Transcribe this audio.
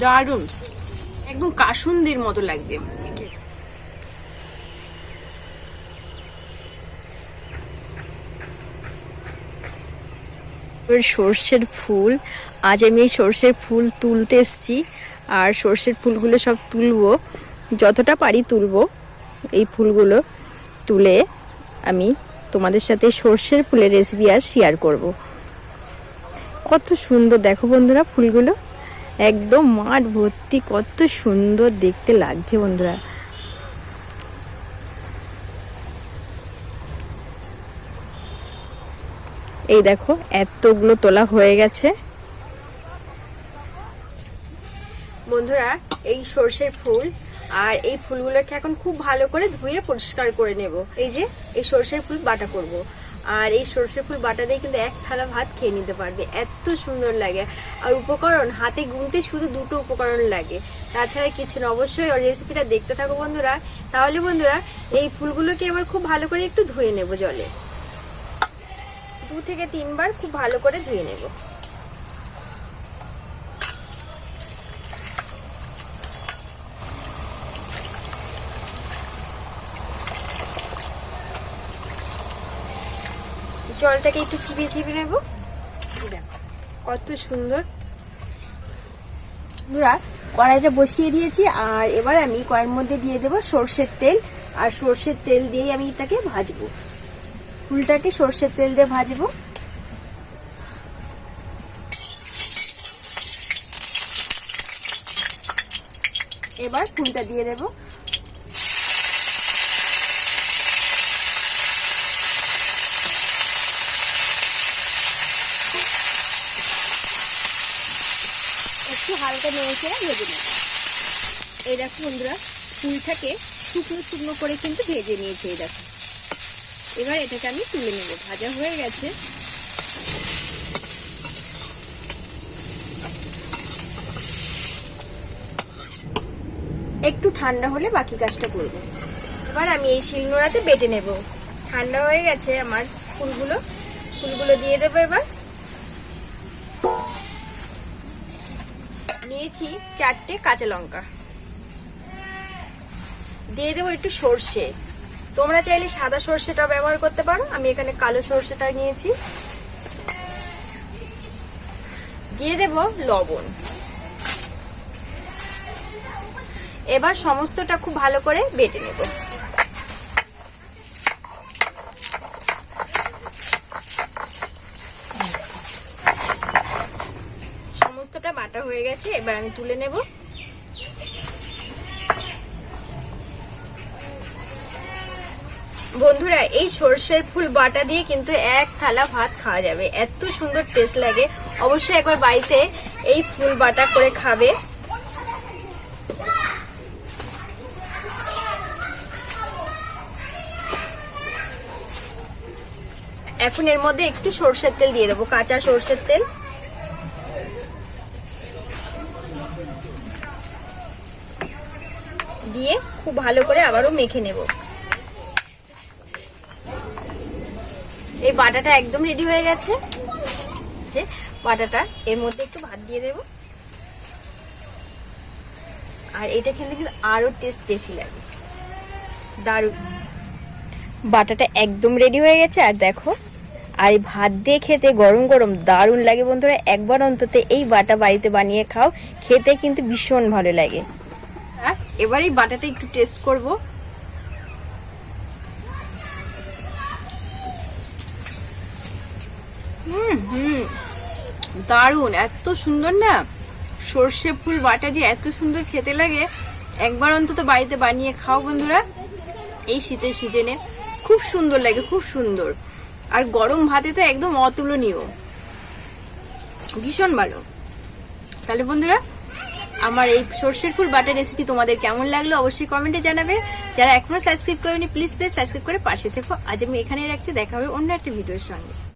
দারুণ, একদম কাসুন্দির মতো লাগবে। সর্ষের ফুল, আজ আমি এই সর্ষের ফুল তুলতে এসছি। আর সর্ষের ফুলগুলো সব তুলবো, যতটা পারি তুলবো। এই ফুলগুলো তুলে আমি তোমাদের সাথে সর্ষের ফুলের রেসিপি আর শেয়ার করব। কত সুন্দর দেখো বন্ধুরা, ফুলগুলো একদম মাঠ ভর্তি, কত সুন্দর দেখতে লাগছে বন্ধুরা। এই দেখো এতগুলো তোলা হয়ে গেছে বন্ধুরা। এই সর্ষের ফুল আর এই ফুলগুলোকে এখন খুব ভালো করে ধুয়ে পরিষ্কার করে নেব। এই যে এই সর্ষের ফুল বাটা করব, আর এই সর্ষের ফুল বাটা দিয়ে কিন্তু এক থালা ভাত খেয়ে নিতে পারবে, এত সুন্দর লাগে। আর উপকরণ হাতে গুনতে শুধু 2টো উপকরণ লাগে, তাছাড়া কিছু না। অবশ্যই রেসিপিটা দেখতে থাকো বন্ধুরা। তাহলে বন্ধুরা এই ফুলগুলোকে এবার খুব ভালো করে একটু ধুয়ে নেব জলে, 2 থেকে 3 বার খুব ভালো করে ধুয়ে নেব। জলটাকে একটু চিবিয়ে চিবিয়ে নেব। কত সুন্দর। কড়াইটা বসিয়ে দিয়েছি, আর এবার আমি কড়াইয়ের মধ্যে দিয়ে দেবো সর্ষের তেল। আর সর্ষের তেল দিয়ে আমি এটাকে ভাজবো, ফুলটাকে সর্ষের তেল দিয়ে ভাজবো। এবার ফুলটা দিয়ে দেবো। একটু হালকা নেড়ে চেড়ে ভেজে নেব। এই দেখো বন্ধুরা, ফুলটাকে শুকনো শুকনো করে কিন্তু ভেজে নিয়েছে। এই দেখো, এবার এটাকে আমি তুলে নেব, ভাজা হয়ে গেছে। একটু ঠান্ডা হলে বাকি কাজটা করব। এবার আমি এই শিলনোড়াতে বেটে নেব। ঠান্ডা হয়ে গেছে আমার ফুলগুলো দিয়ে দেবো। এবার নিয়েছি 4টে কাঁচা লঙ্কা, দিয়ে দেবো একটু সর্ষে। তোমরা চাইলে সাদা সর্ষেটা ব্যবহার করতে পারো, আমি এখানে কালো সর্ষেটা নিয়েছি। দিয়ে দেব লবণ। এবার সমস্তটা খুব ভালো করে বেটে নেব। সমস্তটা বাটা হয়ে গেছে, এবার আমি তুলে নেব। বন্ধুরা এই সর্ষের ফুল বাটা দিয়ে কিন্তু এক থালা ভাত খাওয়া যাবে, এত সুন্দর টেস্ট লাগে। অবশ্যই একবার বাড়িতে এই ফুল বাটা করে খাবে। এখন এর মধ্যে একটু সর্ষের তেল দিয়ে দেবো, কাঁচা সর্ষের তেল। দিয়ে খুব ভালো করে আবারও মেখে নেব। এই বাটাটা একদম রেডি হয়ে গেছে। বাটাটা এর মধ্যে একটু ভাত দিয়ে দেব, আর এটা খেলে কিন্তু আরো টেস্ট বেশি লাগে, দারুণ। বাটাটা একদম রেডি হয়ে গেছে, আর দেখো, আর এই ভাত দিয়ে খেতে গরম গরম দারুণ লাগে বন্ধুরা। একবার অন্তত এই বাটা বাড়িতে বানিয়ে খাও, খেতে কিন্তু ভীষণ ভালো লাগে। এবার এই বাটাটা একটু টেস্ট করব। দারুণ, এত সুন্দর না। সর্ষে ফুল বাটা যে এত সুন্দর খেতে লাগে, একবার অন্তত বাড়িতে বানিয়ে খাও বন্ধুরা। এই শীতের সিজনে খুব সুন্দর লাগে, খুব সুন্দর। আর গরম ভাতে তো একদম অতুলনীয়, ভীষণ ভালো। তাহলে বন্ধুরা, আমার এই সর্ষের ফুল বাটা রেসিপি তোমাদের কেমন লাগলো অবশ্যই কমেন্টে জানাবে। যারা এখনো সাবস্ক্রাইব করেনি প্লিজ সাবস্ক্রাইব করে পাশে থেকো। আজ আমি এখানেই রাখছি, দেখা হবে অন্য একটা ভিডিওর সঙ্গে।